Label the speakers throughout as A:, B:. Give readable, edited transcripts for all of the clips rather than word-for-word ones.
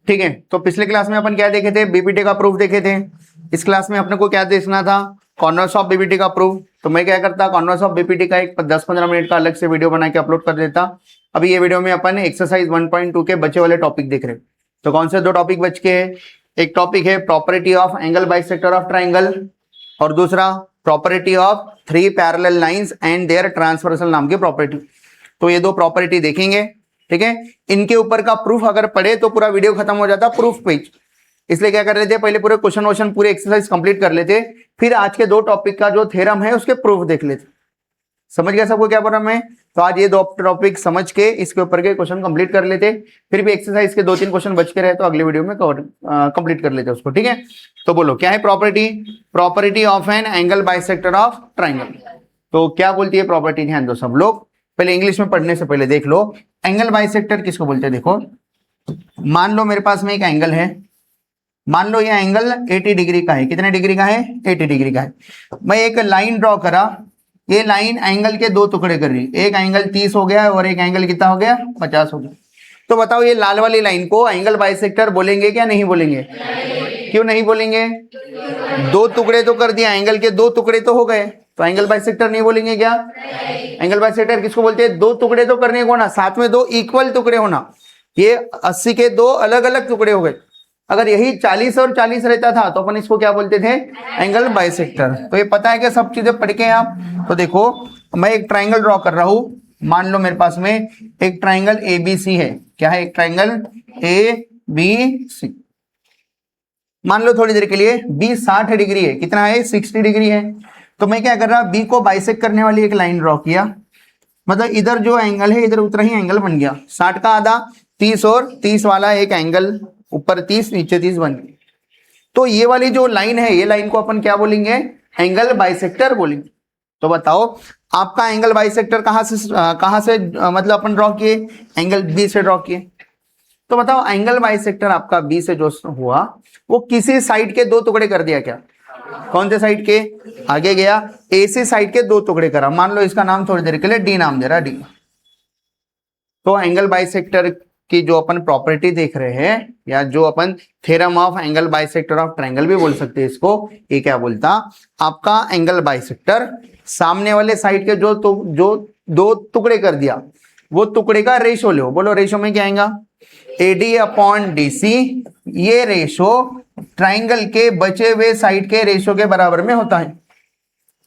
A: ठीक है, तो पिछले क्लास में अपन क्या देखे थे, बीपीटी का प्रूफ देखे थे। इस क्लास में अपने को क्या देखना था, कॉन्वर्स ऑफ बीपीटी का प्रूफ। तो मैं क्या करता, कॉन्वर्स ऑफ बीपीटी का एक 10-15 मिनट का अलग से वीडियो बना के अपलोड कर देता। अभी ये वीडियो में अपन एक्सरसाइज 1.2 के बचे वाले टॉपिक देख रहे हैं। तो कौन से दो टॉपिक बच के हैं, एक टॉपिक है property of angle bisector of triangle, और दूसरा property of 3 parallel lines and their transversal नाम की प्रॉपर्टी। तो ये दो प्रॉपर्टी देखेंगे, ठीक है। इनके ऊपर का प्रूफ अगर पढ़े तो पूरा वीडियो खत्म हो जाता प्रूफ पेज, इसलिए क्या कर लेते हैं, पहले पूरे क्वेश्चन वोश्चन पूरे एक्सरसाइज कंप्लीट कर लेते, फिर आज के दो टॉपिक का जो थ्योरम है उसके प्रूफ देख लेते। समझ गया सबको क्या प्रॉब्लम है। तो आज ये दो टॉपिक समझ के इसके ऊपर के क्वेश्चन कंप्लीट कर लेते, फिर भी एक्सरसाइज के 2-3 क्वेश्चन बच के रहे तो अगले वीडियो में कवर कंप्लीट कर लेते उसको, ठीक है। तो बोलो क्या है property, property of an angle bisector of triangle. तो क्या बोलती है प्रॉपर्टी, ध्यान दो सब लोग, पहले इंग्लिश में पढ़ने से पहले देख लो एंगल बाइसेक्टर किसको बोलते हैं। देखो मान लो मेरे पास में एक एंगल है, मान लो ये एंगल 80 डिग्री का है। कितने डिग्री का है, 80 डिग्री का है। मैं एक लाइन ड्रॉ करा, ये लाइन एंगल के दो टुकड़े कर रही, एक एंगल 30 हो गया और एक एंगल कितना हो गया, 50 हो गया। तो बताओ ये लाल वाली लाइन को एंगल बाइसेक्टर बोलेंगे क्या नहीं बोलेंगे, क्यों नहीं बोलेंगे, दो टुकड़े तो कर दिया, एंगल के दो टुकड़े तो हो गए, तो एंगल बाइसेक्टर नहीं बोलेंगे क्या। एंगल बाइसेक्टर किसको बोलते हैं, दो टुकड़े तो करने को ना, साथ में दो इक्वल टुकड़े होना। ये 80 के दो अलग अलग टुकड़े हो गए। अगर यही 40 और 40 रहता था तो अपन इसको क्या बोलते थे, एंगल बाइसेक्टर। तो ये पता है कि सब चीजें पढ़ के आप। तो देखो मैं एक ट्राइंगल ड्रॉ कर रहा हूं, मान लो मेरे पास में एक ट्राइंगल ABC है। क्या है, एक ट्राइंगल ABC। मान लो थोड़ी देर के लिए B 60 डिग्री है, कितना है, 60 डिग्री है। तो मैं क्या कर रहा, B को बाइसेक्ट करने वाली एक लाइन ड्रॉ किया, मतलब इधर जो एंगल है इधर उतना ही एंगल बन गया। 60 का आधा 30 और 30 वाला एक एंगल, ऊपर 30 नीचे 30 बन गई। तो ये वाली जो लाइन है, ये लाइन को अपन क्या बोलेंगे, एंगल बाइसेक्टर बोलेंगे। तो बताओ आपका एंगल बाइसेक्टर कहां से मतलब अपन ड्रॉ किए, एंगल B से ड्रॉ किए। तो बताओ एंगल बाइसेक्टर आपका B से जो हुआ वो किसी साइड के दो टुकड़े कर दिया क्या, कौन से साइड के, आगे गया AC साइड के दो टुकड़े करा। मान लो इसका नाम थोड़ी देर के लिए D नाम दे रहा, D। तो एंगल बाइसेक्टर की जो अपन प्रॉपर्टी देख रहे हैं, या जो अपन theorem of angle bisector of triangle भी बोल सकते हैं इसको, ये क्या बोलता, आपका एंगल बाइसेक्टर सामने वाले साइड के जो दो टुकड़े कर दिया, वो टुकड़े का रेशो लो। बोलो रेशो में क्या आएगा, AD/DC। ये रेशो ट्राइंगल के बचे हुए साइड के रेशो के बराबर में होता है।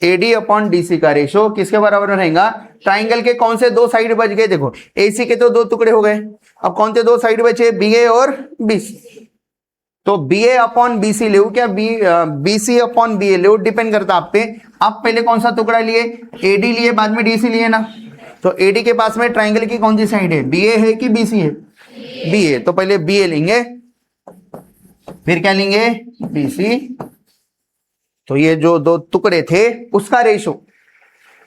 A: AD/DC का रेशो किसके बराबर में रहेगा, ट्राइंगल के कौन से दो साइड बच गए, देखो AC के तो दो टुकड़े हो गए, अब कौन से दो साइड बचे, BA और BC। तो BA/BC ले क्या, BC/BA ले, डिपेंड करता आप पे, आप पहले कौन सा टुकड़ा लिए, AD लिए बाद में DC लिए ना। तो AD के पास में ट्राइंगल की कौन सी साइड है, BA है कि BC है, BA। तो पहले BA लेंगे, फिर क्या लेंगे, BC। तो ये जो दो टुकड़े थे उसका रेशो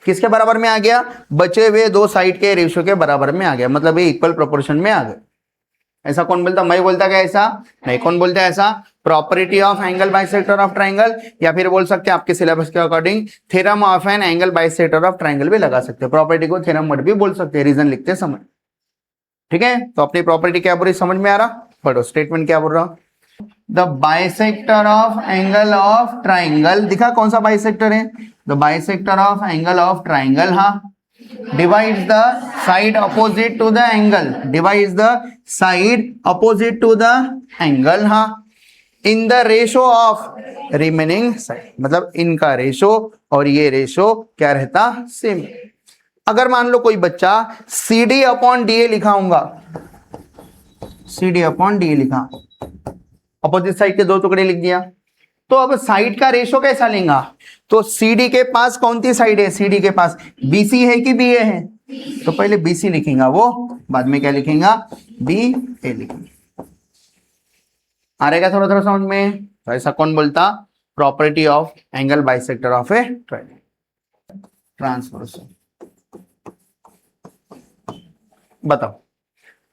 A: किसके बराबर में आ गया, बचे हुए दो साइड के रेशो के बराबर में आ गया, मतलब ये इक्वल प्रोपोर्शन में आ गए। ऐसा कौन बोलता, मैं बोलता क्या ऐसा नहीं, कौन बोलता है ऐसा, property of angle bisector of triangle, या फिर बोल सकते हैं आपके सिलेबस के according theorem of an angle bisector of triangle भी लगा सकते हैं। प्रॉपर्टी को थ्योरम वर्ड भी बोल सकते हैं, रीजन लिखते समय, ठीक है। तो अपनी प्रॉपर्टी क्या बोल रही समझ में आ रहा, पढ़ो स्टेटमेंट क्या बोल रहा, the bisector of angle of triangle, दिखा कौन सा बाइसेक्टर है, the bisector of angle of triangle, हाँ, divides the side opposite to the angle, divides the side opposite to the angle, हाँ, in the ratio of remaining side, मतलब इनका ratio और ये रेशो क्या रहता, सेम। अगर मान लो कोई बच्चा CD/DA लिखा होगा, CD/DA लिखा, अपोजिट साइड के दो टुकड़े लिख दिया, तो अब साइड का रेशो कैसा लेगा, तो CD के पास कौन सी साइड है, CD के पास BC है कि BA है, तो पहले BC लिखेगा वो, बाद में क्या लिखेगा, BA लिखेंगे। आ रहेगा थोड़ा थोड़ा समझ में। तो ऐसा कौन बोलता, property of angle bisector of A triangle, transversal. बताओ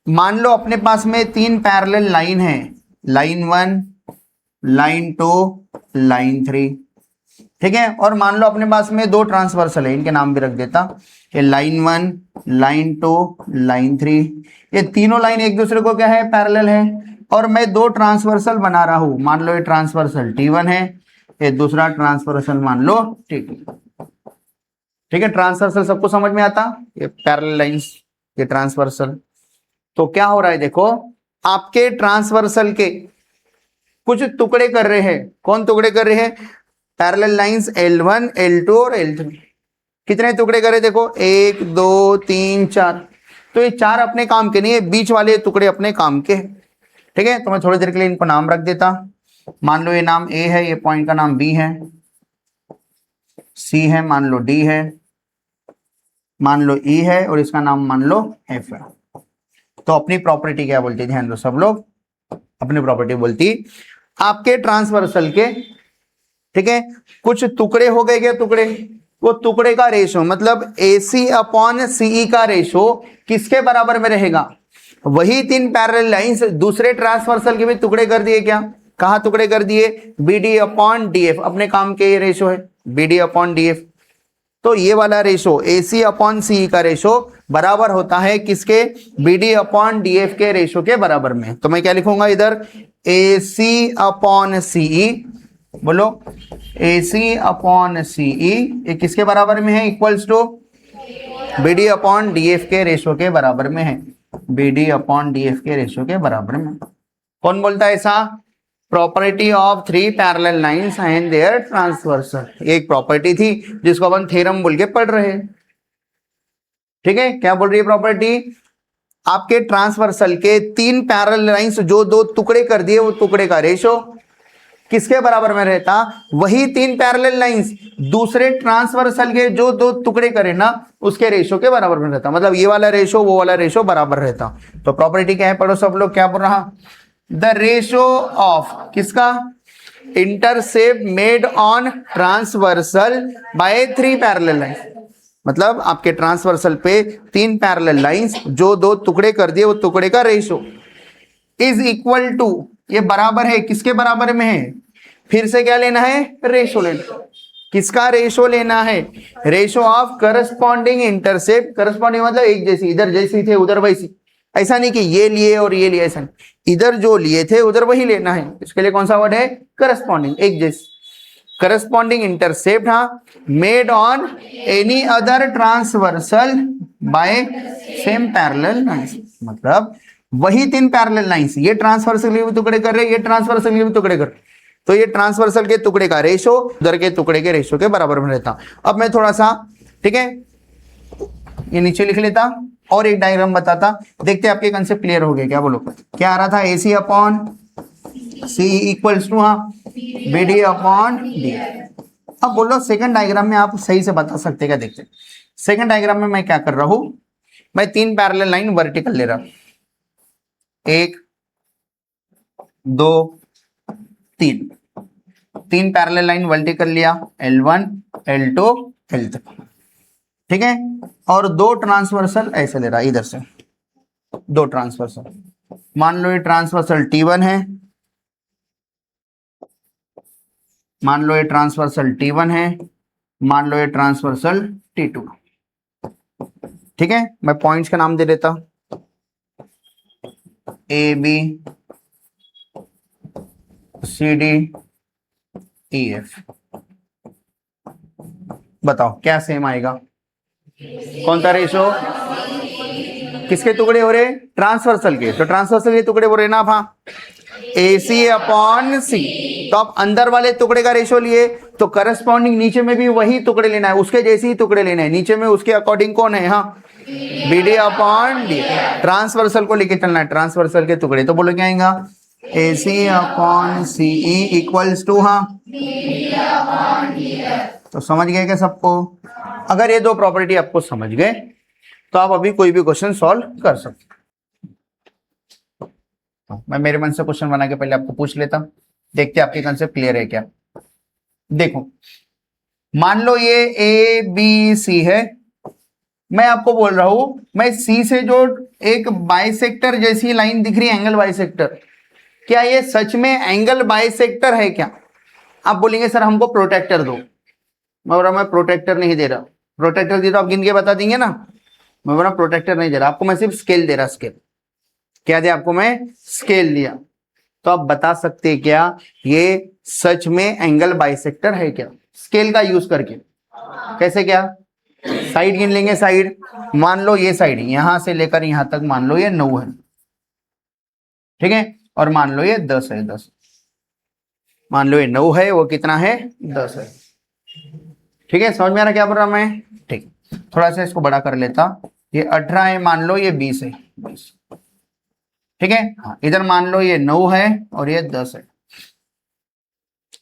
A: मान लो अपने पास में 3 पैरेलल लाइन है, लाइन 1, लाइन 2, लाइन 3, ठीक है। और मान लो अपने पास में 2 ट्रांसवर्सल है, इनके नाम भी रख देता, ये लाइन 1, लाइन 2, लाइन 3। ये तीनों लाइन एक दूसरे को क्या है, पैरेलल है। और मैं दो ट्रांसवर्सल बना रहा हूं, मान लो ये ट्रांसवर्सल T1 है, ये दूसरा ट्रांसवर्सल मान लो T2। ठीक है, ट्रांसवर्सल सबको समझ में आता, ये पैरेलल लाइंस, ये ट्रांसवर्सल। तो क्या हो रहा है देखो, आपके ट्रांसवर्सल के कुछ टुकड़े कर रहे हैं। कौन टुकड़े कर रहे हैं? पैरेलल लाइंस L1, L2 और L3। कितने टुकड़े करे देखो, 1 2 3 4। तो ये चार अपने काम के नहीं है, बीच वाले टुकड़े अपने काम के। ठीक है, तो मैं थोड़ी देर के लिए इनको नाम रख देता। मान लो ये नाम A है, ये पॉइंट का नाम B है, C है, मान लो D है, मान लो E है, और इसका नाम मान लो F है। तो अपनी प्रॉपर्टी क्या बोलती है, ध्यान दो सब लोग, अपनी प्रॉपर्टी बोलती आपके ट्रांसवर्सल के, ठीक है, कुछ टुकड़े हो गए क्या, टुकड़े, वो टुकड़े का रेशो मतलब AC अपॉन CE का रेशो किसके बराबर में रहेगा? वही तीन पैरेलल लाइंस दूसरे ट्रांसवर्सल के भी टुकड़े कर दिए क्या? कहा टुकड़े कर दिए? BD अपॉन DF, अपने काम के ये रेशो है BD अपॉन DF। तो ये वाला रेशो AC अपॉन CE का रेशो बराबर होता है किसके? BD अपॉन DF के रेशो के बराबर में। तो मैं क्या लिखूंगा इधर, AC अपॉन CE, बोलो AC अपॉन CE ये किसके बराबर में है? Equals to BD upon DF के रेशो के बराबर में है, BD अपॉन DF के रेशो के बराबर में। कौन बोलता है ऐसा? Property of three parallel lines and their transversal. एक प्रॉपर्टी थी जिसको अपन थ्योरम बोल के पढ़ रहे हैं। ठीक है, क्या बोल रही है प्रॉपर्टी? आपके ट्रांसवर्सल के तीन पैरेलल लाइंस जो दो टुकड़े कर दिए, वो टुकड़े का रेशो किसके बराबर में रहता? वही तीन पैरेलल लाइंस दूसरे ट्रांसवर्सल के जो दो टुकड़े करे ना, उसके रेशो के बराबर में रहता। मतलब ये वाला रेशो वो वाला रेशो बराबर रहता। तो प्रॉपर्टी क्या है, पढ़ो सब लोग, क्या बोल रहा? द रेशो ऑफ किसका? Intercept made on transversal by three parallel lines. मतलब आपके ट्रांसवर्सल पे तीन पैरेलल लाइंस जो दो टुकड़े कर दिए, वो टुकड़े का रेशो इज इक्वल टू, ये बराबर है, किसके बराबर में है? फिर से क्या लेना है? रेशो लेना। किसका रेशो लेना है? Ratio of corresponding intercept. Corresponding मतलब एक जैसी, इधर जैसी थे उधर वैसी। ऐसा नहीं कि ये लिए और ये लिए, ऐसा नहीं, इधर जो लिए थे उधर वही लेना है। इसके लिए कौन सा वर्ड है? करस्पॉन्डिंग, एक जैसी। करस्पॉन्डिंग इंटरसेप्ट, हाँ, made on any other transversal by same parallel lines. मतलब वही तीन पैरेलल लाइंस, ये ट्रांसवर्सल के भी टुकड़े कर रहे, ये ट्रांसवर्सल के भी टुकड़े कर रहे, तो ये ट्रांसवर्सल के टुकड़े का रेशो उधर के टुकड़े के रेशो के बराबर में रहता। अब मैं थोड़ा सा, ठीक है, ये नीचे लिख लेता और एक डायग्राम बताता, देखते आपके कंसेप्ट क्लियर हो गए क्या? बोलो क्या आ रहा था? AC upon CE equals to, हाँ, BD अपॉन D। अब बोलो सेकंड डायग्राम में आप सही से बता सकते क्या? देखते सेकंड डायग्राम में मैं क्या कर रहा हूं, मैं तीन पैरेलल लाइन वर्टिकल ले रहा हूं, 1 2 3, तीन पैरेलल लाइन वर्टिकल लिया, L1 L2 L3, ठीक है, और दो ट्रांसवर्सल ऐसे ले रहा इधर से, दो ट्रांसवर्सल। मान लो ये ट्रांसवर्सल T1 है, मान लो ये ट्रांसवर्सल T1 है, मान लो ये ट्रांसवर्सल T2। ठीक है, मैं पॉइंट्स का नाम दे देता, AB CD EF। बताओ क्या सेम आएगा? कौन सा रेशो? किसके टुकड़े हो रहे? ट्रांसवर्सल के। तो ट्रांसवर्सल के टुकड़े हो रहे ना, हाँ, AC अपॉन C। तो आप अंदर वाले टुकड़े का रेशो लिए, तो करस्पॉन्डिंग नीचे में भी वही टुकड़े लेना है, उसके जैसे ही टुकड़े लेने हैं नीचे में, उसके अकॉर्डिंग कौन है? हाँ, BD अपॉन D। ट्रांसवर्सल को लेके चलना है, ट्रांसवर्सल के टुकड़े। तो बोलो क्या आएगा? AC upon CE equals to, हाँ, तो समझ गए क्या सबको? अगर ये दो प्रॉपर्टी आपको समझ गए तो आप अभी कोई भी क्वेश्चन सॉल्व कर सकते। मैं मेरे मन से क्वेश्चन बना के पहले आपको पूछ लेता, देखते आपके कंसेप्ट क्लियर है क्या। देखो, मान लो ये ABC है, मैं आपको बोल रहा हूं, मैं C से जो एक बाइसेक्टर जैसी लाइन दिख रही है, एंगल बाइसेक्टर, क्या ये सच में एंगल बाइसेक्टर है क्या? आप बोलेंगे सर हमको प्रोटेक्टर दो। मैं बोल रहा मैं प्रोटेक्टर नहीं दे रहा। प्रोटेक्टर दे तो आप गिन के बता देंगे ना। मैं बोल रहा प्रोटेक्टर नहीं दे रहा आपको, मैं सिर्फ स्केल दे रहा। स्केल क्या दे आपको? मैं स्केल दिया। तो आप बता सकते हैं क्या ये सच में एंगल बाइसेक्टर है क्या, स्केल का यूज करके। कैसे क्या, साइड गिन लेंगे, साइड मान लो ये साइड यहां से लेकर यहां तक मान लो ये 9 है, ठीक है, और मान लो ये 10 है, 10 मान लो ये 9 है, वो कितना है 10 है, ठीक है, समझ में आ रहा क्या प्रोग्राम है। ठीक, थोड़ा सा इसको बड़ा कर लेता, ये 18 है, मान लो ये 20 है, 20, ठीक है। हाँ, इधर मान लो ये 9 है और ये 10 है,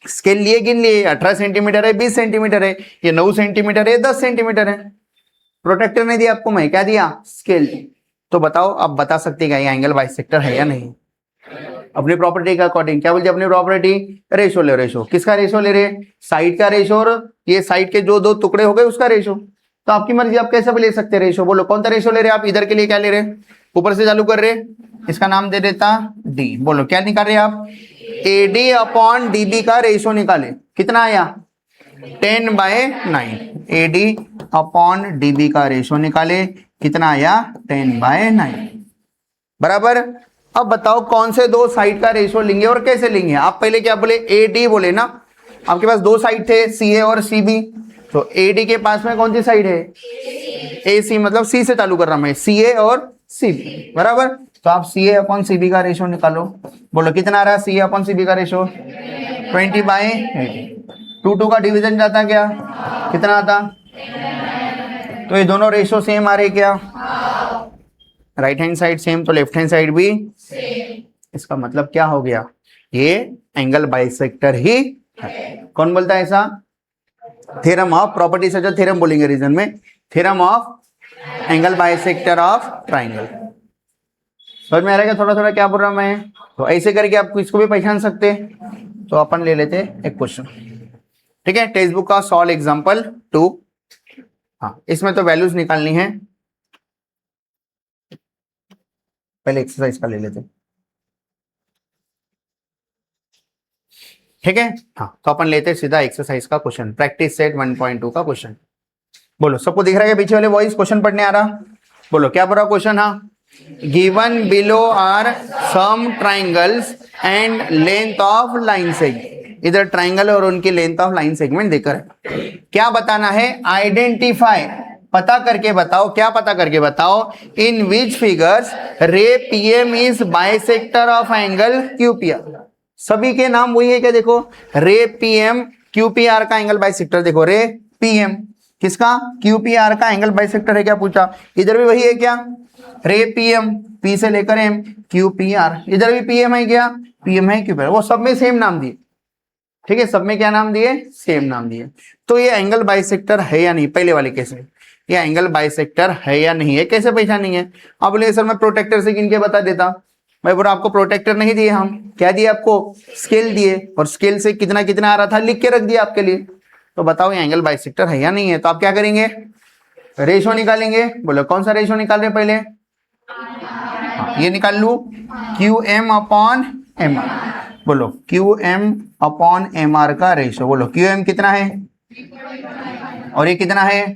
A: स्केल लिए गिन लिए, 18 सेंटीमीटर है, 20 सेंटीमीटर है, ये 9 सेंटीमीटर है, 10 सेंटीमीटर है। प्रोटेक्टर नहीं दिया आपको, मैं क्या दिया, स्केल। तो बताओ, आप बता सकते हैं ये एंगल बाइसेक्टर है या नहीं। अपनी प्रॉपर्टी के अकॉर्डिंग क्या बोलते हैं, अपनी प्रॉपर्टी रेशो ले, रेशो किसका रेशो ले रहे, साइड का रेशो, और ये साइड के जो दो टुकड़े हो गए उसका रेशो। तो आपकी मर्जी, आप कैसे भी ले सकते हैं रेशो, बोलो कौन सा रेशो ले रहे आप, इधर के लिए क्या ले रहे, ऊपर से चालू कर रहे, इसका नाम दे देता डी, बोलो क्या निकाल रहे आप, AD अपॉन DB का रेशो निकाले, कितना आया 10/9, AD अपॉन DB का रेशो निकाले, कितना आया 10/9, बराबर। अब बताओ कौन से दो साइड का रेशो लेंगे और कैसे लेंगे। आप पहले क्या बोले, AD बोले ना, आपके पास दो साइड थे CA और CB, तो AD के पास में कौन सी साइड है, AC, मतलब C से चालू कर रहा मैं, CA और CB, बराबर। तो आप CA अपॉन CB का रेशो निकालो, बोलो कितना आ रहा है CA अपॉन CB का रेशो, 20/80, 2 का डिवीजन जाता क्या, कितना आता, तो ये दोनों रेशो सेम आ रहे क्या, राइट हैंड साइड सेम तो लेफ्ट हैंड साइड भी सेम। इसका मतलब क्या हो गया, ये एंगल बाइसेक्टर ही है। कौन बोलता है ऐसा, थ्योरम ऑफ प्रॉपर्टी से, जो थ्योरम बोलेंगे रीजन में, theorem of angle bisector of triangle. समझ में आ रहा है थोड़ा थोड़ा क्या बोल रहा मैं। तो ऐसे करके आप इसको भी पहचान सकते। तो अपन ले लेते एक क्वेश्चन, ठीक है, टेक्स्ट बुक का सॉल्व एग्जांपल 2। हाँ, इसमें तो वैल्यूज निकालनी है, पहले एक्सरसाइज का ले लेते, ठीक है। हाँ, तो अपन लेते सीधा एक्सरसाइज का क्वेश्चन, प्रैक्टिस सेट 1.2 का क्वेश्चन। बोलो सबको दिख रहा है पीछे वाले वॉइस क्वेश्चन पढ़ने आ रहा, बोलो क्या बोल रहा क्वेश्चन। हाँ, given below are some triangles and length of line segment, इधर ट्राइंगल और उनकी लेंथ ऑफ लाइन सेगमेंट देकर है। क्या बताना है, आइडेंटिफाई, पता करके बताओ, क्या पता करके बताओ, इन विच फिगर्स रे PM is bisector of angle QPR। सभी के नाम वही है क्या, देखो रे PM QPR का एंगल बाइसेक्टर, देखो रे PM किसका, QPR का एंगल बाइसेक्टर है क्या पूछा, इधर भी वही है क्या, रे PM P से लेकर M QPR, इधर भी PM है क्या, PM है QPR, वो सब में सेम नाम दिए, ठीक है, सब में क्या नाम दिए, सेम नाम दिए। तो ये एंगल बाइसेक्टर है या नहीं, पहले वाले केस में ये एंगल बाइसेक्टर है या नहीं है, कैसे पहचानेंगे। अब बोले सर मैं प्रोटेक्टर से गिन के बता देता, मैं बोला आपको प्रोटेक्टर नहीं दिए, हम क्या दिए आपको, स्केल दिए, और स्केल से कितना कितना आ रहा था लिख के रख दिया आपके लिए। तो बताओ ये एंगल बाइसेक्टर है या नहीं है। तो आप क्या करेंगे, रेशो निकालेंगे, बोलो कौन सा रेशो निकाल रहे पहले, ये निकाल लू QM अपॉन MR, बोलो QM अपॉन MR का रेशो, बोलो QM कितना है और ये कितना है,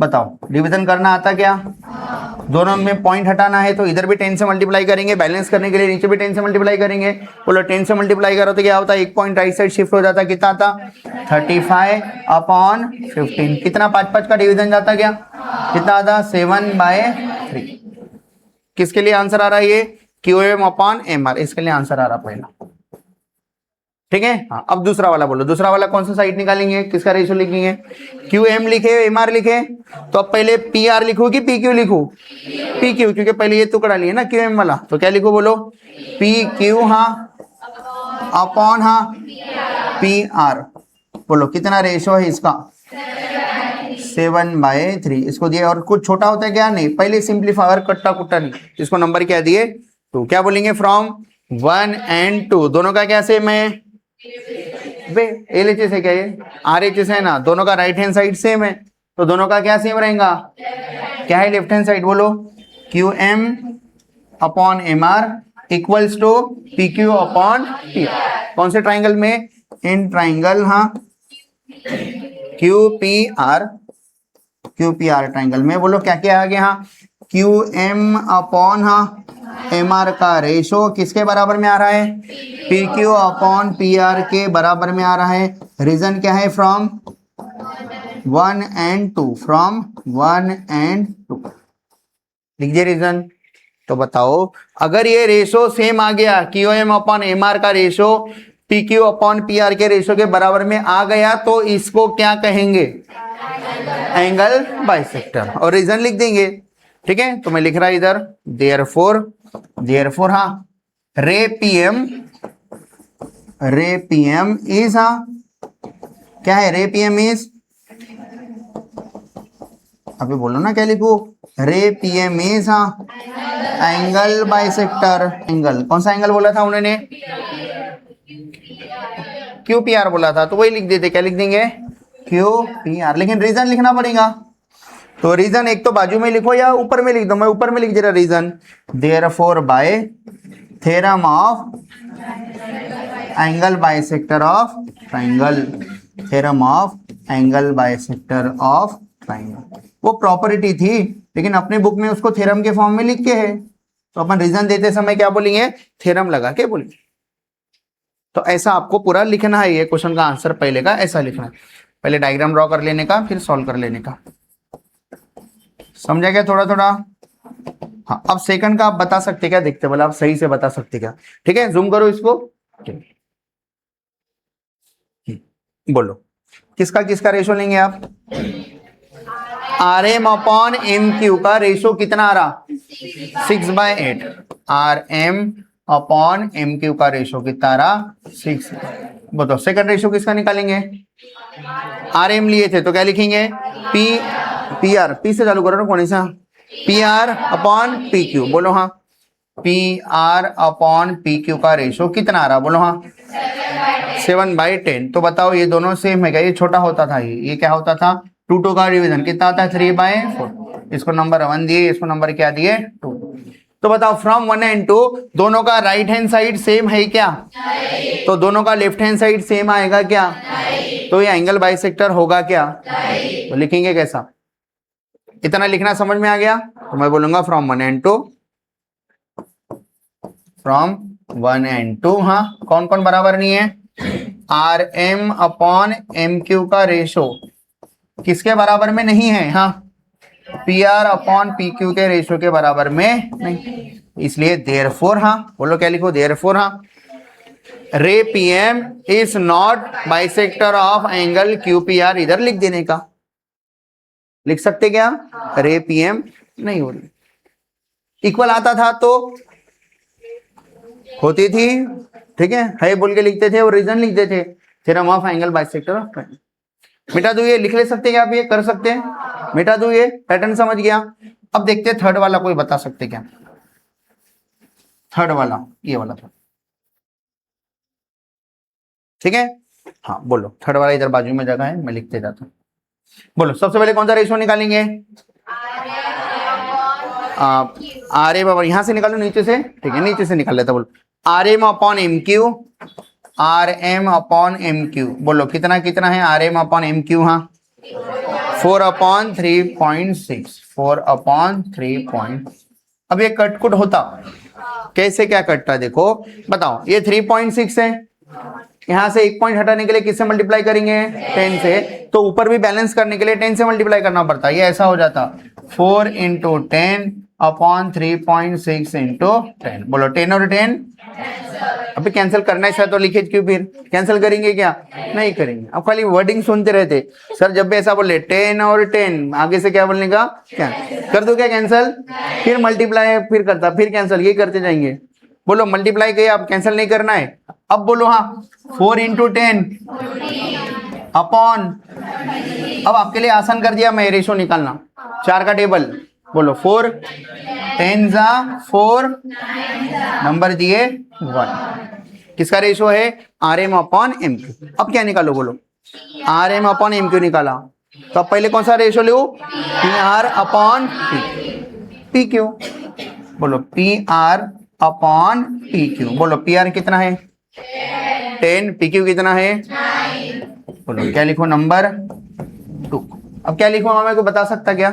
A: बताओ डिवीजन करना आता क्या, दोनों में पॉइंट हटाना है तो इधर भी 10 से मल्टीप्लाई करेंगे, बैलेंस करने के लिए नीचे भी 10 से मल्टीप्लाई करेंगे, बोलो 10 से मल्टीप्लाई करो तो क्या होता है, एक पॉइंट राइट साइड शिफ्ट हो जाता, कितना आता 35 अपॉन 15, कितना 5 का डिवीजन जाता क्या, कितना आता 7/3। किसके लिए आंसर आ रहा है ये, QM अपॉन MR, इसके लिए आंसर आ रहा पहला, ठीक है। हाँ, अब दूसरा वाला बोलो, दूसरा वाला कौन सा साइड निकालेंगे, किसका रेशो लिखेंगे, QM लिखे MR लिखे, तो अब पहले PR लिखू कि PQ लिखू, PQ, क्योंकि पहले ये टुकड़ा लिए ना QM वाला, तो क्या लिखू बोलो PQ, हाँ अपॉन हाँ PR, बोलो कितना रेशो है इसका 7/3, इसको दिए, और कुछ छोटा होता है क्या, नहीं, पहले सिंप्लीफाई और कट्टा कुट्टा नहीं, इसको नंबर क्या दिए 2, क्या बोलेंगे फ्रॉम 1 and 2, दोनों का क्या सेम है, LHS है क्या, ये RHS है ना, दोनों का राइट हैंड साइड सेम है, तो दोनों का क्या सेम रहेगा, क्या है लेफ्ट हैंड साइड, बोलो QM upon MR equals to PQ upon PR। कौन से ट्राइंगल में, इन ट्राइंगल, हाँ QPR ट्राइंगल में, बोलो क्या क्या आ गया, हाँ QM अपॉन हाँ MR का रेशो किसके बराबर में आ रहा है? PQ अपॉन PR के बराबर में आ रहा है। रीजन क्या है? फ्रॉम 1 and 2, फ्रॉम 1 and 2 लिख दिए रीजन। तो बताओ अगर ये रेशो सेम आ गया, QM अपॉन MR का रेशो PQ अपॉन PR के रेशो के बराबर में आ गया तो इसको क्या कहेंगे? Angle bisector. और रीजन लिख देंगे, ठीक है। तो मैं लिख रहा इधर देयरफॉर हाँ रे पीएम इज क्या है? रे पीएम इज, अभी बोलो ना क्या लिखू? रे PM is angle bisector. Angle कौन सा एंगल बोला था उन्होंने? QPR बोला था, तो वही लिख देते। क्या लिख देंगे? QPR। लेकिन रीजन लिखना पड़ेगा। तो रीजन एक तो बाजू में लिखो या ऊपर में लिख दो। मैं ऊपर में लिख दे रहा reason. Therefore by theorem of angle bisector of triangle, theorem of angle bisector of triangle. वो प्रॉपर्टी थी लेकिन अपने बुक में उसको थ्योरम के फॉर्म में लिख के है, तो अपन रीजन देते समय क्या बोलेंगे? थ्योरम लगा के बोलेंगे। तो ऐसा आपको पूरा लिखना है। ये क्वेश्चन का आंसर पहले का ऐसा लिखना है, पहले डायग्राम ड्रॉ कर लेने का, फिर सॉल्व कर लेने का। समझा क्या? थोड़ा थोड़ा। हाँ, अब सेकंड का आप बता सकते क्या? देखते बोला आप सही से बता सकते क्या? ठीक है, जूम करो इसको। बोलो किसका किसका रेशो लेंगे आप? RM अपॉन MQ का रेशो कितना आ रहा? 6/8। RM अपॉन MQ का रेशो कितना आ रहा? 6। बताओ सेकंड रेशो किसका निकालेंगे? RM लिए थे तो क्या लिखेंगे? PR। P से चालू करो ना, कौन सा? PR upon PQ। बोलो हाँ। PR अपॉन PQ का रेशो कितना आ रहा? बोलो हाँ। 7/10। तो बताओ ये दोनों सेम है क्या? ये छोटा होता था, ये क्या होता था? 2 का डिवीजन कितना आता है? 3/4। इसको नंबर 1 दिए, इसको नंबर क्या दिए? 2। तो बताओ फ्रॉम 1 and 2 दोनों का राइट हैंड साइड सेम है क्या? तो दोनों का लेफ्ट हैंड साइड सेम आएगा क्या? तो ये एंगल बाइसेक्टर होगा क्या? तो लिखेंगे कैसा? इतना लिखना समझ में आ गया? तो मैं बोलूंगा फ्रॉम 1 and 2, फ्रॉम 1 and 2। हाँ, कौन कौन बराबर नहीं है? RM अपॉन MQ का रेशो किसके बराबर में नहीं है? हाँ, PR अपॉन PQ के रेशो के बराबर में नहीं, इसलिए देयरफॉर हाँ। बोलो क्या लिखो? देयरफॉर हाँ रे PM is not bisector of angle QPR। इधर लिख देने का, लिख सकते क्या? रे PM नहीं हो रही, इक्वल आता था तो होती थी, ठीक है बोल के लिखते थे और रीजन लिखते थे, theorem of angle bisector of triangle. मिटा दो, ये लिख ले सकते क्या आप? ये कर सकते हैं, मिटा दो, ये पैटर्न समझ गया। अब देखते हैं थर्ड वाला, कोई बता सकते क्या? थर्ड वाला ये वाला था, ठीक है। हाँ बोलो, थर्ड वाला इधर बाजू में जगह है, मैं लिखते जाता हूँ। बोलो सबसे पहले कौन सा रेशो निकालेंगे? RM बाबा यहाँ से निकालो, नीचे से, ठीक है नीचे से निकाल लेता। बोलो RM upon MQ, RM upon MQ। बोलो कितना कितना है RM अपॉन MQ? हाँ 4/3.6, 4/3. अब ये कटकुट होता कैसे? क्या कटता देखो, बताओ ये 3.6 है, यहां से 1 पॉइंट हटाने के लिए किससे मल्टीप्लाई करेंगे? 10 से। तो ऊपर भी बैलेंस करने के लिए 10 से मल्टीप्लाई करना पड़ता है। ये ऐसा हो जाता 4 × 10 अपॉन 3.6 × 10। बोलो 10 और 10 अभी कैंसिल करना है सर, तो लिखे क्यों? फिर कैंसिल करेंगे क्या? नहीं करेंगे। अब खाली वर्डिंग सुनते रहते सर, जब भी ऐसा बोले 10 और 10 आगे से क्या बोलने का? क्या कर दो? क्या कैंसिल? फिर मल्टीप्लाई फिर करता, फिर कैंसिल, ये करते जाएंगे। बोलो मल्टीप्लाई किया, अब कैंसिल नहीं करना है। अब बोलो हाँ 4 × 10 अपॉन, अब आपके लिए आसान कर दिया मैं रेशो निकालना, 4 का टेबल। बोलो 4 10 × 4 नंबर दिए 1। किसका रेशो है? RM upon MQ। अब क्या निकालो? बोलो RM अपॉन MQ निकाला, तो अब पहले कौन सा रेशो लो? PR upon PQ। बोलो PR अपॉन PQ। बोलो PR कितना है? 10। PQ कितना है? 9। बोलो क्या लिखो? नंबर 2। अब क्या लिखो? मेरे को बता सकता क्या?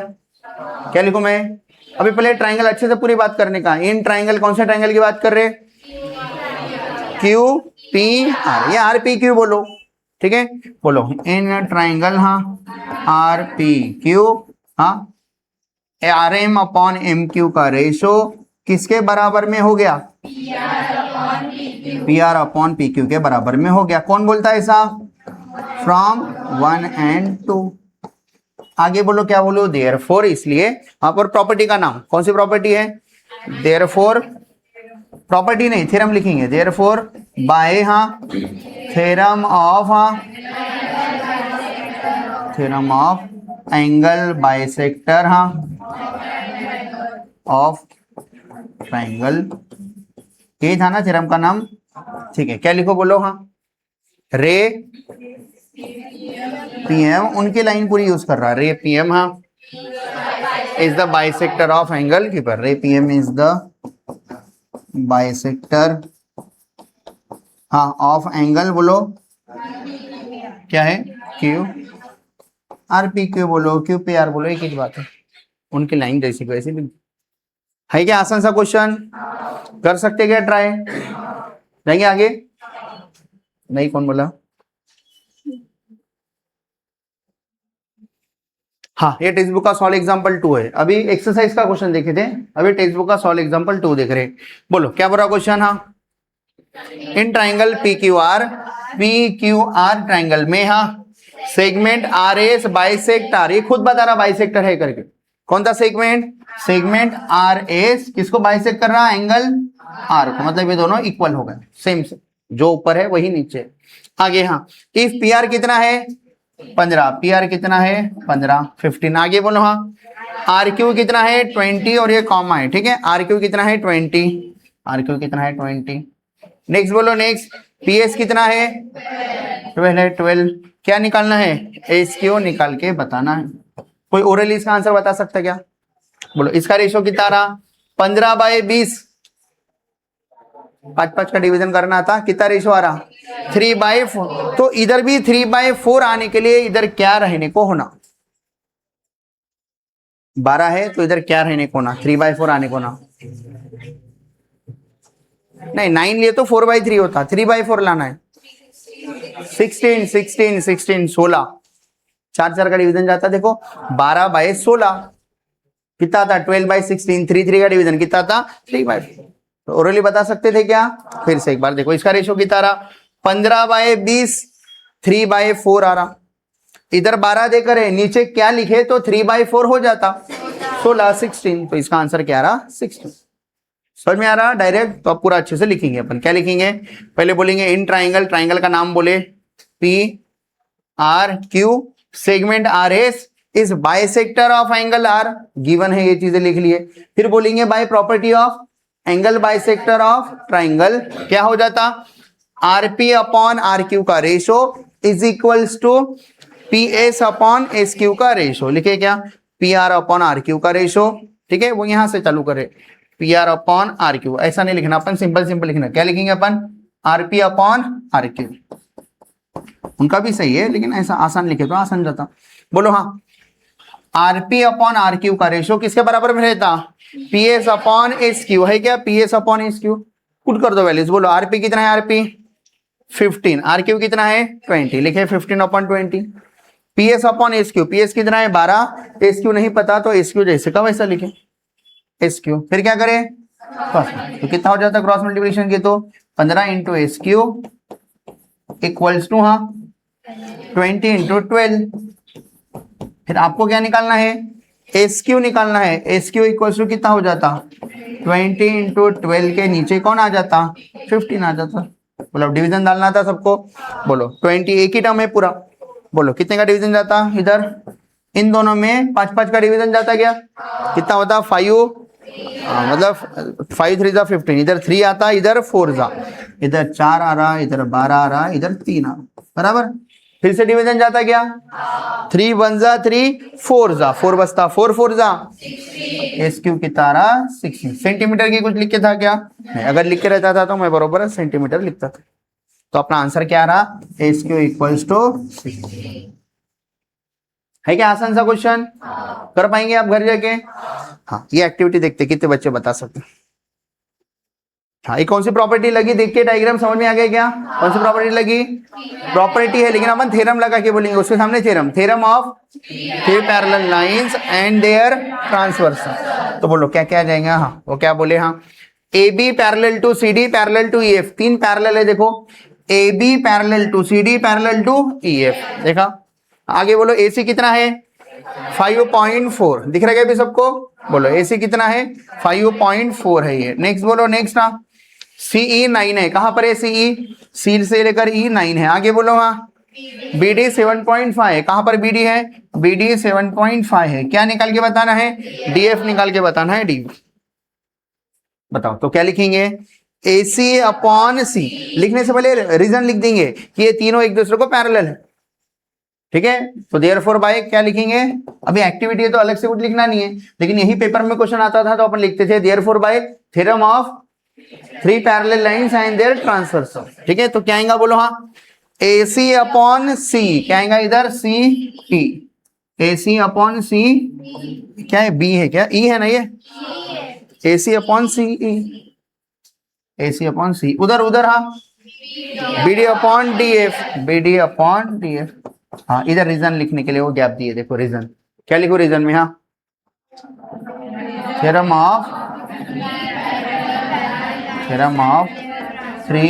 A: क्या लिखूं मैं? अभी पहले ट्राइंगल अच्छे से पूरी बात करने का। इन ट्राइंगल, कौन सा ट्राइंगल की बात कर रहे? क्यू पी आर, ये आर पी क्यू बोलो, ठीक है। बोलो इन ट्राइंगल, हाँ, आर पी क्यू, हाँ, R M upon M Q का रेशो किसके बराबर में हो गया? P R upon P Q के बराबर में हो गया। कौन बोलता है ऐसा? From 1 and 2। आगे बोलो, क्या बोलो? देयरफॉर, इसलिए वहां पर प्रॉपर्टी का नाम, कौन सी प्रॉपर्टी है? देयरफॉर, प्रॉपर्टी नहीं, थ्योरम लिखेंगे। देयरफॉर बाय, हाँ, थ्योरम ऑफ, हाँ, थ्योरम ऑफ एंगल बाइसेक्टर, हाँ, ऑफ ट्राइंगल, ये था ना थ्योरम का नाम, ठीक है। क्या लिखो बोलो? हाँ, रे पीएम, उनकी लाइन पूरी यूज कर रहा है। रे पीएम, हाँ, is the bisector of angle keeper. रे पीएम इज द बाइसेक्टर, हाँ, ऑफ एंगल, बोलो क्या है? क्यू आर पी क्यू बोलो, क्यू पी आर बोलो, एक ही बात है, उनकी लाइन जैसी वैसी भी है। क्या आसान सा क्वेश्चन? कर सकते क्या ट्राई? जाएंगे आगे? नहीं, कौन बोला? हाँ, ये टेक्स्ट बुक का सॉल्व एग्जांपल 2 है। अभी एक्सरसाइज का क्वेश्चन देखे थे, अभी टेक्स्ट बुक का सॉल्व एग्जांपल 2 देख रहे। बोलो क्या बोला क्वेश्चन? हाँ, in triangle P Q R triangle में, हाँ, segment R S bisect R, ये खुद बता रहा बाइसेक्टर है करके। कौन सा सेगमेंट? सेगमेंट आर एस किसको बाइसेक्ट कर रहा? एंगल आर को, मतलब ये दोनों इक्वल हो गए, सेम से, जो ऊपर है वही नीचे। आगे, हाँ, इफ पी आर कितना है? 15, पी आर कितना है? 15, 15। आगे बोलो, हाँ, आर क्यू कितना है? 20, और ये कॉमा है, ठीक है। आर क्यू कितना है? 20, आर क्यू कितना है? 20। नेक्स्ट बोलो, नेक्स्ट, पी एस कितना है? 12 है, 12। क्या निकालना है? एस क्यू निकाल के बताना है। कोई ओरली इसका आंसर बता सकता क्या? बोलो, इसका रेशो कितना रहा? 15/20, 5 का डिवीजन करना था, कितना रेशो आ रहा? 3/4। तो इधर भी 3/4 आने के लिए इधर क्या रहने को होना? 12 है तो इधर क्या रहने को ना? 3/4 आने को ना? नहीं, 9 लिए तो 4/3 होता, 3/4 लाना है। 16, 16, 16, 16, 4 का डिवीजन जाता, देखो 12/16 कितना था? 12/16, 3 का डिवीजन कितना था? 3/4। तो ओरली बता सकते थे क्या? फिर से एक बार देखो, इसका रेशो कितना रहा? 15/20, 3/4 आ रहा। इधर 12 देकर है, नीचे क्या लिखे तो 3/4 हो जाता, 16, 16। तो इसका आंसर क्या रहा? 16। समझ में आ रहा डायरेक्ट? तो अब पूरा अच्छे से लिखेंगे अपन। क्या लिखेंगे? पहले बोलेंगे इन ट्राइंगल, ट्राइंगल का नाम बोले, P R Q, segment R S is bisector of angle R, given है, ये चीजें लिख लिए। फिर बोलेंगे by property of angle bisector of triangle, क्या हो जाता? R P upon R Q का ratio is equals to P S upon S Q का रेशो। लिखे क्या? P R upon R Q का रेशो, ठीक है, वो यहां से चालू करे, P R upon R Q. ऐसा नहीं लिखना अपन, सिंपल सिंपल लिखना। क्या लिखेंगे अपन? R P upon R Q. उनका भी सही है, लेकिन ऐसा आसान लिखे तो आसान जाता। बोलो, हाँ, आरपी अपॉन आर क्यू का रेशो किसके बराबर में रहता? P S upon S Q, है क्या? P S upon S Q, put कर दो वैल्यूज। बोलो, आरपी कितना है? आरपी 15, आर क्यू कितना है? 20, लिखे 15/20। P S upon S Q, P S कितना है? 12, एस क्यू नहीं पता तो एस क्यू जैसे का वैसा लिखे, एस क्यू। फिर क्या करें? तो कितना हो जाता क्रॉस मल्टीप्लिकेशन की? तो 15 into S Q equals to, हाँ, 20 इंटू 12। फिर आपको क्या निकालना है? एस क्यू निकालना है। एस क्यू इक्वल्स टू कितना हो जाता? 20 इंटू 12 के नीचे कौन आ जाता? 15 आ जाता। बोलो, डिवीजन डालना था सबको। बोलो, 20 एक ही टर्म है पूरा। बोलो, कितने का डिवीजन जाता? इधर इन दोनों में 5 का डिवीजन जाता क्या? कितना होता? 5, मतलब 5 3 15, इधर 3 आता, इधर 4 जा, इधर 4 आ रहा, इधर 12 आ रहा, इधर 3 आ रहा, बराबर। फिर से डिवीजन जाता क्या? 3 1 जा 3, 4 जा, 4 बचता, 4 4 जा, एस क्यू कितना रहा? 16 सेंटीमीटर की कुछ लिख के था क्या? नहीं, अगर लिख के रहता था तो मैं बरोबर सेंटीमीटर लिखता था। तो अपना आंसर क्या रहा? S Q equals to 16। है क्या आसान सा क्वेश्चन? कर पाएंगे आप घर जाके? हाँ, ये एक्टिविटी देखते कितने बच्चे बता सकते हैं। हाँ, ये कौन सी प्रॉपर्टी लगी? देख के डायग्राम समझ में आ गया क्या? कौन सी प्रॉपर्टी लगी? प्रॉपर्टी है, लेकिन अपन थ्योरम लगा के बोलेंगे उसके सामने। Theorem of three parallel lines and their transversal. तो बोलो क्या क्या आ जाएगा? हाँ, वो क्या बोले? हाँ, A B parallel to C D parallel to E F. तीन पैरेलल है देखो, A B parallel to C D parallel to E F. देखा? आगे बोलो ए सी कितना है? 5.4 दिख रहा है क्या अभी सबको? बोलो ए सी कितना है? 5.4 है ये। नेक्स्ट बोलो, नेक्स्ट ना सीई 9 है। कहां पर है सीई? सी से लेकर ई 9 है। आगे बोलो हाँ, बीडी 7.5 है। कहां पर बीडी है? बीडी 7.5 है। क्या निकाल के बताना है? डीएफ निकाल के बताना है। डी बताओ तो क्या लिखेंगे? AC अपॉन सी। लिखने से पहले रीजन लिख देंगे कि ये तीनों एक दूसरे को पैरेलल है, ठीक है? तो देयरफॉर बाय क्या लिखेंगे? अभी एक्टिविटी है तो अलग से कुछ लिखना नहीं है, लेकिन यही पेपर में क्वेश्चन आता था तो अपन लिखते थे therefore by theorem of three parallel lines and their transversal. ठीक है, तो क्या आएगा बोलो? हाँ, AC अपॉन सी। क्या आएगा इधर? सी ई। AC अपॉन सी क्या है? बी है क्या? ई है ना ये? AC अपॉन सी ई। AC अपॉन सी। उधर उधर हाँ, BD upon DF। BD upon DF। हाँ, इधर रीजन लिखने के लिए वो गैप दिए। देखो रीजन क्या लिखो रीजन में? हाँ, theorem of three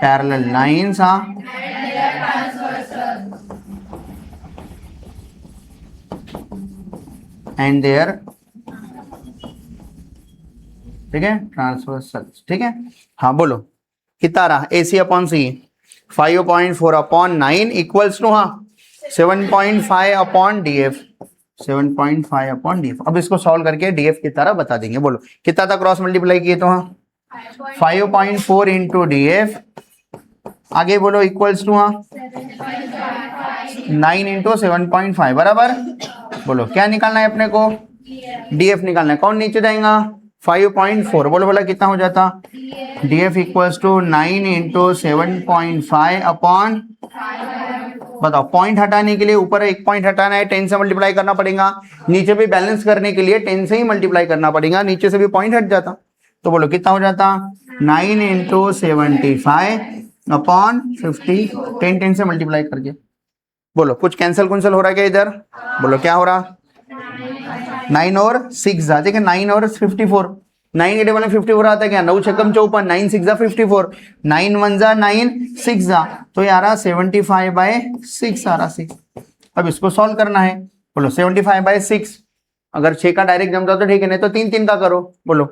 A: parallel lines. हाँ, एंड देयर, ठीक है, ट्रांसवर्सल। ठीक है, हाँ बोलो कितना रहा? AC upon C 5.4 upon 9 equals to हाँ 7.5 अपॉन DF। 7.5 upon DF। अब इसको सॉल्व करके DF की तरह बता देंगे। बोलो कितना था क्रॉस मल्टीप्लाई किए तो? हाँ, 5.4 इंटू DF। आगे बोलो इक्वल्स टू हाँ 9 इंटू 7.5 बराबर। बोलो क्या निकालना है अपने को? DF निकालना है। कौन नीचे जाएगा? 5.4। बोलो बोला कितना हो जाता? DF equals to 9 into 7.5 upon, बताओ पॉइंट हटाने के लिए ऊपर एक पॉइंट हटाना है, 10 से मल्टीप्लाई करना पड़ेगा। नीचे भी बैलेंस करने के लिए 10 से ही मल्टीप्लाई करना पड़ेगा, नीचे से भी पॉइंट हट जाता। तो बोलो कितना हो जाता? 9 इंटू 75 अपॉन 50। 10 से मल्टीप्लाई करके बोलो कुछ कैंसिल कुंसल हो रहा है क्या इधर? बोलो क्या हो रहा? 9 और 6 जा, ठीक है, 9 और 54। 9 के टेबल में 54 आता है क्या? 9 छक्कम 54, 9 6 जा 54, 9 1 जा 9 6 जा, तो ये आ रहा 75/6 आ रहा 6। अब इसको सॉल्व करना है। बोलो 75/6। अगर 6 का डायरेक्ट जम जाता तो ठीक है, नहीं तो 3 3 का करो। बोलो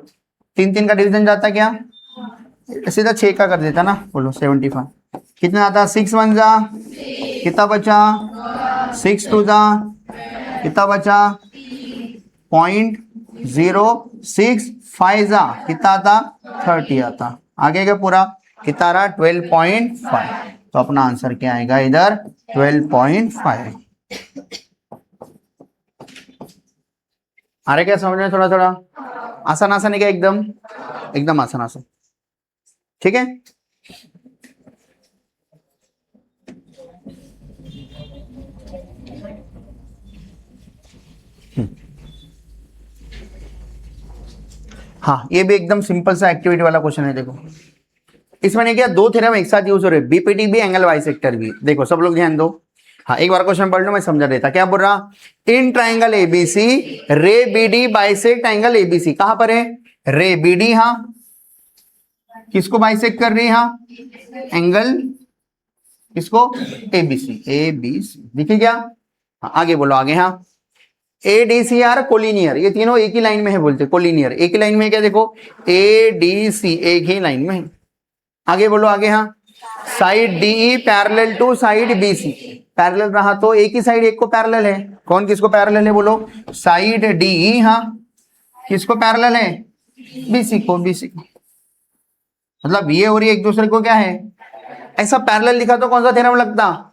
A: 3 3 का डिवीजन जाता क्या? सीधा 6 का कर देता ना। बोलो 75 कितना आता? 6 1 जा कितना बचा? 6 2 जा कितना बचा? 0.065 जा कितना आता? 30 आता। आगे का पूरा कितना रहा? 12.5। तो अपना आंसर क्या आएगा इधर? 12.5। आ रहा क्या समझ में? थोड़ा थोड़ा आसान आसान है क्या? एकदम एकदम आसान आसान, ठीक है। हाँ, ये भी एकदम सिंपल सा एक्टिविटी वाला क्वेश्चन है। देखो इसमें ने क्या, दो थ्योरम एक साथ यूज हो रहे, बीपीटी भी एंगल बाइसेक्टर भी। देखो सब लोग ध्यान दो। हाँ, एक बार क्वेश्चन पढ़ लो, मैं समझा देता। क्या बोल रहा? इन ट्राइंगल एबीसी रे बीडी बाइसेक्ट एंगल एबीसी। कहां पर है? रे बीडी। हाँ, किसको बाइसेक्ट कर रही है? हाँ, एंगल किसको? एबीसी। एबीसी दिखे क्या? हाँ, आगे बोलो आगे। हाँ, ADCR कोलिनियर, ये तीनों एक ही लाइन में है, बोलते कोलिनियर। एक ही लाइन में क्या? देखो ADC एक ही लाइन में है। आगे बोलो आगे। हाँ, side DE parallel to side BC। Parallel रहा तो एक ही साइड एक को पैरेलल है। कौन किसको पैरेलल है? बोलो साइड DE। हाँ, किसको पैरेलल है? BC को। BC को मतलब ये और ये एक दूसरे को क्या है? ऐसा पैरेलल लिखा तो कौन सा थ्योरम लगता?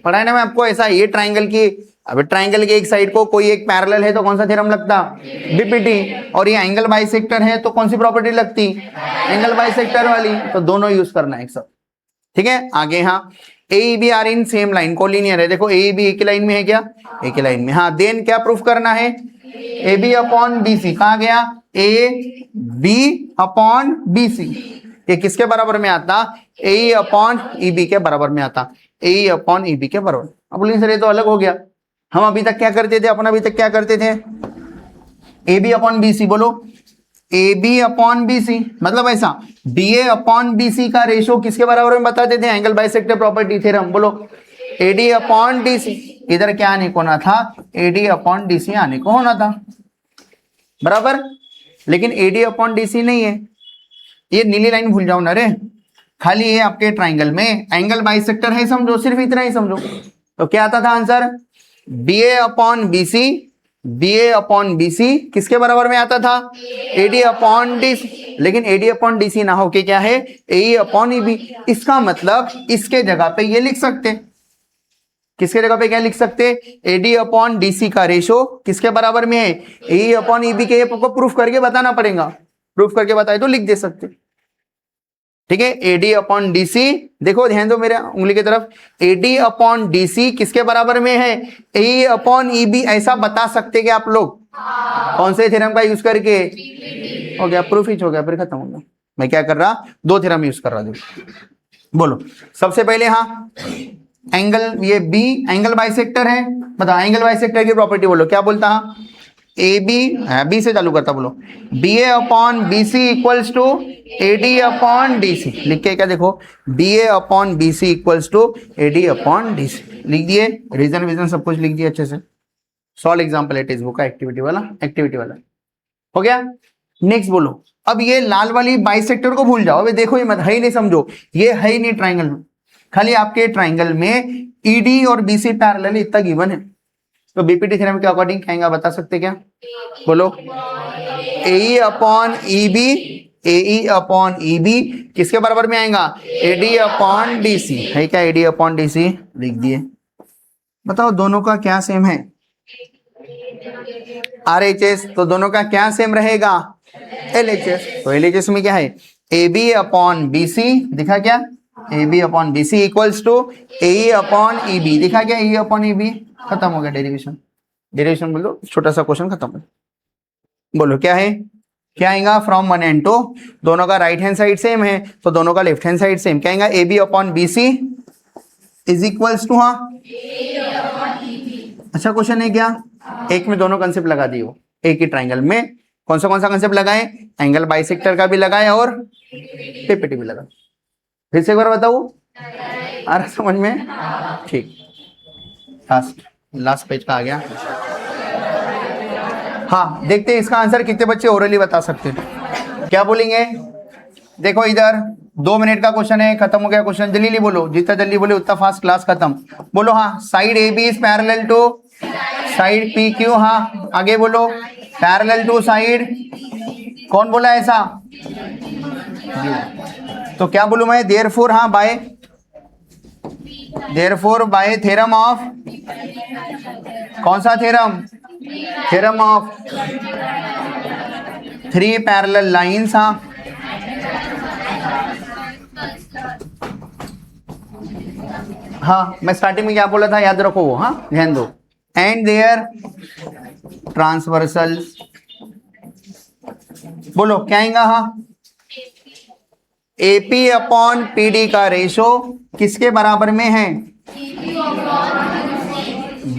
A: पढ़ा है ना मैं आपको ऐसा। ये ट्राइंगल की, अब ट्राइंगल के एक साइड को कोई एक पैरेलल है तो कौन सा थ्योरम लगता? बीपीटी। और ये एंगल बाइसेक्टर है तो कौन सी प्रॉपर्टी लगती? एंगल बाइसेक्टर वाली। तो दोनों यूज करना है एक साथ। ठीक है। आगे हाँ, A B are in same line, collinear है। देखो ए बी एक ही लाइन में है क्या, एक ही लाइन में। हाँ, देन क्या प्रूफ करना है, A B upon B C. कहा गया, A B upon B C, ये किसके बराबर में आता, ए अपॉन ई बी के बराबर में आता, ए अपॉन ई बी के बराबर। अब बोलिए सर ये तो अलग हो गया, हम अभी तक क्या करते थे, अपन अभी तक क्या करते थे, A B upon B C. बोलो A B upon B C, मतलब ऐसा B A upon B C का रेशो किसके बराबर में बताते थे, एंगल बाइसेक्टर प्रॉपर्टी थ्योरम। बोलो A D upon D C, इधर क्या आने को होना था, A D upon D C आने को होना था, बराबर। लेकिन A D upon D C नहीं है, ये नीली लाइन भूल जाओ ना रे, खाली ये आपके ट्राइंगल में एंगल बाइसेक्टर है, समझो, सिर्फ इतना ही समझो। तो क्या आता था answer, B A upon B C, B A upon B C किसके बराबर में आता था, A D upon D C. लेकिन A D upon D C ना होके क्या है, ए अपॉन ई बी। इसका मतलब इसके जगह पे ये लिख सकते, किसके जगह पे क्या लिख सकते, A D upon D C का रेशो किसके बराबर में है, ए अपॉन ई बी के। ये प्रूफ करके बताना पड़ेगा, प्रूफ करके बताए तो लिख दे सकते, ठीक है। A D upon D C, देखो ध्यान दो मेरे उंगली की तरफ, A D upon D C किसके बराबर में है, ए अपॉन ई बी। ऐसा बता सकते कि आप लोग कौन से थ्योरम का यूज करके, हो गया प्रूफ ही हो गया, फिर खत्म हो गया। मैं क्या कर रहा, दो थ्योरम यूज कर रहा हूं। बोलो सबसे पहले, हाँ एंगल, ये बी एंगल बाइसेक्टर है, बताओ एंगल बाइसेक्टर की प्रॉपर्टी बोलो क्या बोलता है, ए बी से चालू करता, बोलो B A upon B C equals to A D upon D C. लिख के क्या देखो, B A upon B C equals to A D upon D C, लिख दिए, रीजन विजन सब कुछ लिख दिए अच्छे से। सॉल्व एग्जाम्पल है टेक्स्ट बुक का, एक्टिविटी वाला हो गया। नेक्स्ट बोलो, अब ये लाल वाली बाइसेक्टर को भूल जाओ, अभी देखो ये मत, है ही नहीं, समझो ये है ही नहीं ट्राइंगल में, खाली आपके ट्राइंगल में ईडी और बीसी पैरेलल इतना गिवन है। तो बीपीटी थ्योरम के अकॉर्डिंग कहेंगे, बता सकते क्या, बोलो A upon E B, A upon E B किसके बराबर में आएगा, A D upon D C, है क्या, A D upon D C लिख दिए। बताओ दोनों का क्या सेम है, आर एच एस, तो दोनों का क्या सेम रहेगा, एल एच एस। तो एल एच एस में क्या है, A B upon B C, दिखा क्या, A B upon B C equals to A upon E B, दिखा क्या, ए अपॉन ई बी, खत्म हो गया डेरिवेशन। डेरिवेशन बोल दो, छोटा सा क्वेश्चन खत्म हो। बोलो क्या है, क्या आएगा, फ्रॉम 1 and 2, दोनों का राइट हैंड साइड सेम है तो दोनों का लेफ्ट हैंड साइड सेम, क्या आएगा, A B upon B C is equals to, हाँ अच्छा क्वेश्चन है क्या, एक में दोनों कंसेप्ट लगा दिए, एक ही ट्राइंगल में कौन सा कंसेप्ट लगाए, एंगल बाइसेक्टर का भी लगाए और पीपीटी भी लगा। फिर से एक बार बताओ, आ रहा समझ में, ठीक। लास्ट पेज का आ गया। हाँ देखते हैं इसका आंसर कितने बच्चे ओरली बता सकते हैं, क्या बोलेंगे। देखो इधर 2 मिनट का क्वेश्चन है, खत्म हो गया क्वेश्चन, जल्दी बोलो, जितना जल्दी बोले उतना फास्ट क्लास खत्म। बोलो हाँ, side A B is parallel to side P Q, हाँ आगे बोलो, पैरेलल टू साइड, कौन बोला ऐसा, तो क्या बोलूं मैं, देयरफॉर, हाँ by, therefore by theorem of, कौन सा theorem, theorem of 3 parallel lines, हाँ हाँ मैं स्टार्टिंग में क्या बोला था याद रखो वो, हाँ ध्यान दो, एंड देयर ट्रांसवर्सल, बोलो क्या आएगा, हाँ एपी अपॉन पीडी का रेशो किसके बराबर में है,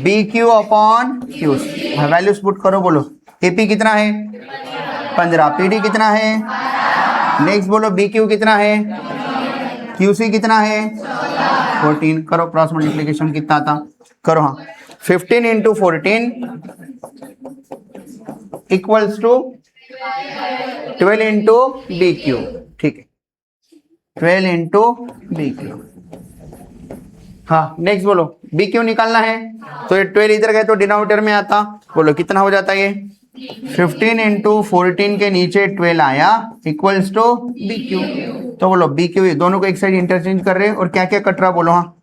A: B Q upon Q. Values put करो, बोलो एपी कितना है 15, पीडी कितना है, नेक्स्ट बोलो बी क्यू कितना है, क्यूसी कितना है 14, करो क्रॉस मल्टीप्लीकेशन कितना था, करो हाँ 15 into 14 equals to 12 into B Q, ठीक है 12 इंटू बी क्यू। हाँ नेक्स्ट बोलो बी क्यू निकालना है, तो ये 12 इधर गए तो डिनोमिनेटर में आता, बोलो कितना हो जाता है ये 15 इंटू 14 के नीचे 12 आया इक्वल्स टू बी क्यू। तो बोलो बी क्यू, दोनों को एक साइड इंटरचेंज कर रहे हैं और क्या क्या कट रहा, बोलो हाँ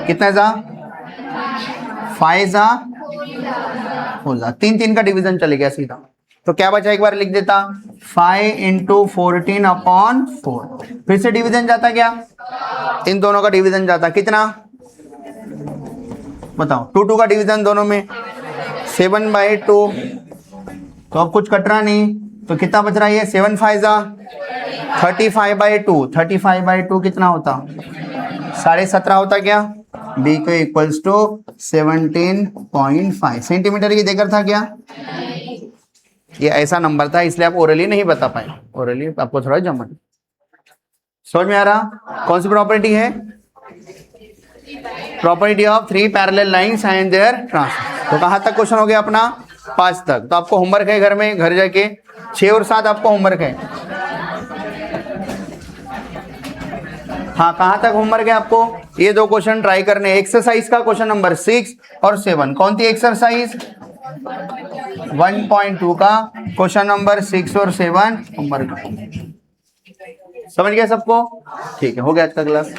A: कितना जा 5 जा 4 जा, 3 का डिवीजन चले गया सीधा, तो क्या बचा एक बार लिख देता 5 इंटू 14/4। फिर से डिवीजन जाता क्या, इन दोनों का डिवीजन जाता कितना बताओ, 2 का डिवीजन दोनों में 7/2, तो अब कुछ कट रहा नहीं, तो कितना बच रहा है, 7 5 35/2, 35/2 कितना होता 17.5 होता क्या, बी को इक्वल्स टू 17.5 सेंटीमीटर की देकर था क्या, ये ऐसा नंबर था, इसलिए आप ओरली नहीं बता पाए, ओरली आपको थोड़ा जमन। समझ में आ रहा, कौन सी प्रॉपर्टी है, property of 3 parallel lines and their transfer. तो कहां तक क्वेश्चन हो गया अपना, 5 तक। तो आपको होमवर्क है घर में, घर जाके 6 और 7 आपको होमवर्क है। हाँ, कहां तक होमवर्क है आपको, ये 2 क्वेश्चन ट्राई करने, एक्सरसाइज का क्वेश्चन नंबर 6 और 7। कौन सी एक्सरसाइज, 1.2 का क्वेश्चन नंबर 6 और 7 होमवर्क। समझ गया सबको, ठीक है, हो गया आज का क्लास।